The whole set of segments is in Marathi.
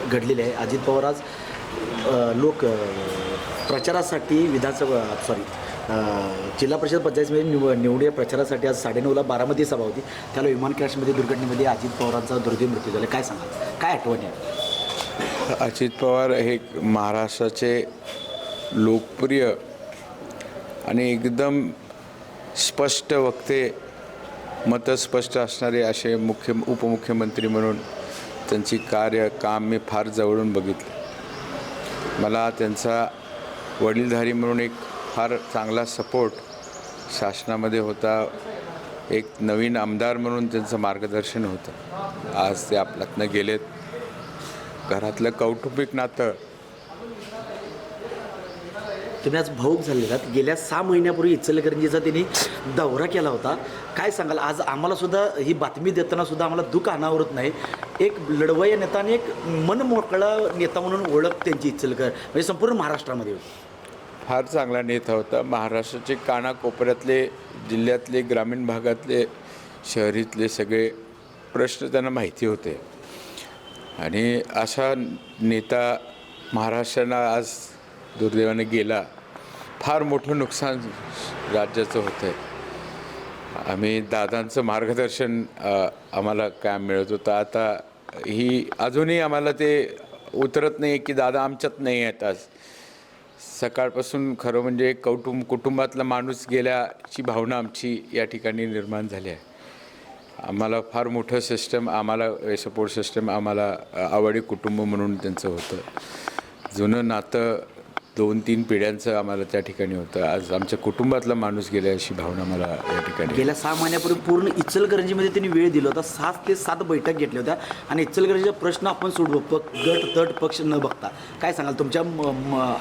घडलेली आहे. अजित पवार आज लोक प्रचारासाठी जिल्हा परिषद पंचायतमध्ये निवडीच्या प्रचारासाठी आज 9:30ला बारामती सभा होती. त्याला विमान क्रॅशमध्ये दुर्घटनेमध्ये अजित पवारांचा दुर्दैवी मृत्यू झाला. काय सांगाल, काय आठवण आहे? अजित पवार हे महाराष्ट्राचे लोकप्रिय आणि एकदम स्पष्ट वक्ते, मतं स्पष्ट असणारे असे उपमुख्यमंत्री म्हणून त्यांची काम मी फार जवळून बघितलं. मला त्यांचा वडीलधारी म्हणून एक फार चांगला सपोर्ट शासनामध्ये होता. एक नवीन आमदार म्हणून त्यांचं मार्गदर्शन होतं. आज ते आपल्यातनं गेलेत. घरातलं कौटुंबिक नातं. तुम्ही आज भाऊक झालेला आहात. गेल्या 6 महिन्यापूर्वी इचलकरंजीचा त्यांनी दौरा केला होता. काय सांगाल, आज आम्हाला सुद्धा ही बातमी देताना सुद्धा आम्हाला दुःख अनावरत नाही. एक लढवय्या नेता आणि एक मनमोकळा नेता म्हणून ओळख त्यांची म्हणजे संपूर्ण महाराष्ट्रामध्ये होती. फार चांगला नेता होता. महाराष्ट्राचे कानाकोपऱ्यातले, जिल्ह्यातले, ग्रामीण भागातले, शहरीतले सगळे प्रश्न त्यांना माहिती होते. आणि असा नेता महाराष्ट्राला आज दुर्दैवाने गेला. फार मोठं नुकसान राज्याचं होतं आहे. आम्ही दादांचं मार्गदर्शन आम्हाला काय मिळत होतं. आता ही अजूनही आम्हाला ते उतरत नाही की दादा आमच्यात नाही आहेत. आज सकाळपासून खरं म्हणजे कुटुंबातला माणूस गेल्याची भावना आमची या ठिकाणी निर्माण झाली आहे. आम्हाला फार मोठं सिस्टम, आम्हाला सपोर्ट सिस्टम, आम्हाला आवडी कुटुंब म्हणून त्यांचं होतं. जुनं नातं 2-3 पिढ्यांचं आम्हाला त्या ठिकाणी होतं. आज आमच्या कुटुंबातला माणूस गेला अशी भावना मला या ठिकाणी. गेल्या 6 महिन्यापूर्वी पूर्ण इचलकरंजीमध्ये त्यांनी वेळ दिला होता. 6 ते 7 बैठक घेतल्या होत्या आणि इचलकरंजीचा प्रश्न आपण सोडवू, गट तट पक्ष न बघता. काय सांगाल, तुमच्या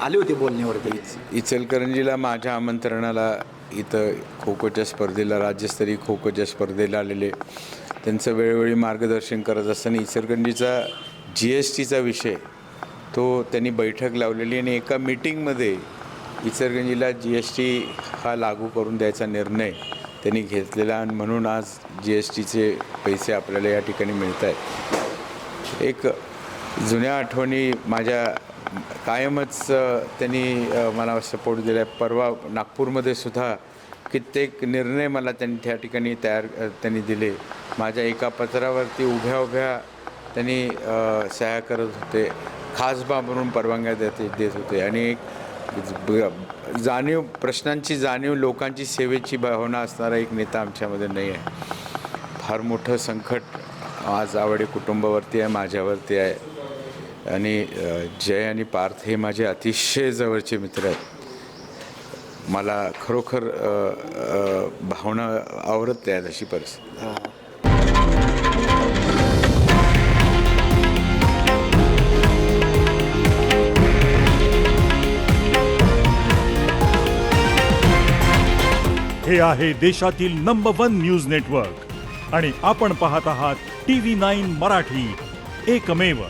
आले होते बोलण्यावरती? इचलकरंजीला माझ्या आमंत्रणाला इथं खो-खोच्या स्पर्धेला, राज्यस्तरीय खो-खोच्या स्पर्धेला आलेले, त्यांचं वेळोवेळी मार्गदर्शन करत असताना इचलकरंजीचा GSTचा विषय तो त्यांनी बैठक लावलेली आणि एका मीटिंगमध्ये इचलकरंजीला GST हा लागू करून द्यायचा निर्णय त्यांनी घेतलेला आणि म्हणून आज GSTचे पैसे आपल्याला या ठिकाणी मिळत आहेत. एक जुन्या आठवणी माझ्या कायमच त्यांनी मला सपोर्ट दिला आहे. परवा नागपूरमध्ये सुद्धा कित्येक निर्णय मला त्यांनी त्या ठिकाणी त्यांनी दिले. माझ्या एका पत्रावरती उभ्या त्यांनी सह्या करत होते. खासबा म्हणून परवानग्या देत होते. आणि एक प्रश्नांची जाणीव, लोकांची सेवेची भावना असणारा एक नेता आमच्यामध्ये नाही आहे. फार मोठं संकट आज आवडे कुटुंबावरती आहे, माझ्यावरती आहे. आणि जय आणि पार्थ हे माझे अतिशय जवळचे मित्र आहेत. मला खरोखर भावना आवरत आहेत अशी परिस्थिती. हे आहे देशातील नंबर 1 न्यूज नेटवर्क आणि आपण पाहत आहात TV9 मराठी, एकमेव.